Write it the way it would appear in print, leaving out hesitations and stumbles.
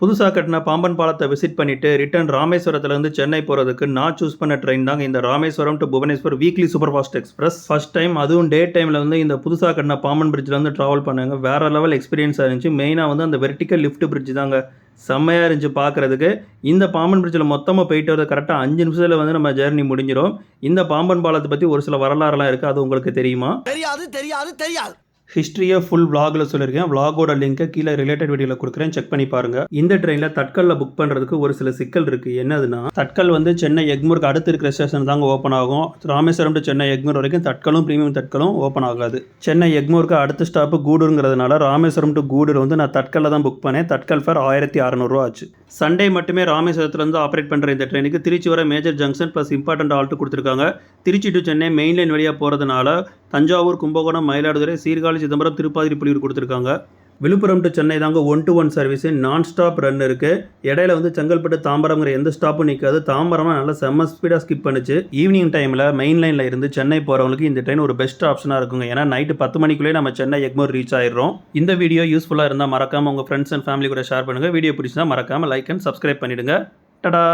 புதுசாக கட்டின பாம்பன் பாலத்தை விசிட் பண்ணிட்டு ரிட்டர்ன் ராமேஸ்வரத்துலேருந்து சென்னை போகிறதுக்கு நான் சூஸ் பண்ண ட்ரெயின் தாங்க இந்த Rameswaram to Bhubaneswar weekly super fast express. First time அதுவும் டே டைமில் வந்து இந்த புதுசாக கட்டின பாம்பன் பிரிட்ஜில் வந்து ட்ராவல் பண்ணாங்க. வேறு லெவல் எக்ஸ்பீரியன்ஸாக இருந்துச்சு. மெயினாக வந்து அந்த வெர்டிக்கல் லிஃப்ட் பிரிட்ஜ் தாங்க செம்மையாக இருந்துச்சு பார்க்குறதுக்கு. இந்த பாம்பன் பிரிட்ஜில் மொத்தமாக போயிட்டு வரது கரெக்டாக 5 நிமிஷத்தில் வந்து நம்ம ஜேர்னி முடிஞ்சிடும். இந்த பாம்பன் பாலத்தை பற்றி ஒரு சில வரலாறுலாம் இருக்குது, அது உங்களுக்கு தெரியுமா? தெரியாது. ஹிஸ்ட்ரியை ஃபுல் விளாகில் சொல்லியிருக்கேன். விளாகோட லிங்க்கை கீழே ரிலேட்டட் வீடியோவில் கொடுக்குறேன், செக் பண்ணி பாருங்கள். இந்த ட்ரெயினில் தட்கலில் புக் பண்ணுறதுக்கு ஒரு சில சிக்கல் இருக்குது. என்னதுன்னா, தட்கல் வந்து சென்னை எக்மூருக்கு அடுத்து இருக்கிற ஸ்டேஷன் தாங்க ஓப்பன் ஆகும். ராமேஸ்வரம் டு சென்னை எக்மூர் வரைக்கும் தட்கலும் ப்ரீமியம் தட்கலும் ஓப்பன் ஆகாது. சென்னை எக்மூருக்கு அடுத்த ஸ்டாப்பு கூடூருங்கிறதுனால ராமேஸ்வரம் டு கூடூர் வந்து நான் தட்கலில் தான் புக் பண்ணேன். தட்கல் ஃபேர் 1600 ஆச்சு. சண்டே மட்டுமே ராமேஸ்வரத்துலேருந்து ஆப்ரேட் பண்ணுற இந்த ட்ரெயினுக்கு திருச்சி வர major junction plus important halt கொடுத்துருக்காங்க. Tiruchi to Chennai main line வழியாக போகிறதுனால தஞ்சாவூர், கும்பகோணம், மயிலாடுதுறை, சீர்காழி, சிதம்பரம், திருப்பாதிரி, புலியூர் கொடுத்துருக்காங்க. விழுப்புரம் டு சென்னை தாங்க 1-to-1 சர்வீஸ் நான் ஸ்டாப் ரன் இருக்குது. இடையில வந்து செங்கல்பட்டு, தாம்பரம்ங்கிற எந்த ஸ்டாப்பும் நிற்காது. தாம்பரமாக நல்லா செம்ம ஸ்பீடாக ஸ்கிப் பண்ணிச்சு. ஈவினிங் டைமில் மெயின் லைனில் இருந்து சென்னை போகிறவங்களுக்கு இந்த ட்ரெயின் ஒரு பெஸ்ட் ஆப்ஷனாக இருக்குங்க. ஏன்னா நைட்டு 10 மணிக்குள்ளே நம்ம சென்னை எக்மோர் ரீச் ஆயிடுறோம். இந்த வீடியோ யூஸ்ஃபுல்லாக இருந்தால் மறக்காமல் உங்கள் ஃப்ரெண்ட்ஸ் அண்ட் ஃபேமிலி கூட ஷேர் பண்ணுங்கள். வீடியோ பிடிச்சினா மறக்காமல் லைக் அண்ட் சப்ஸ்கிரைப் பண்ணிவிடுங்க. டடா.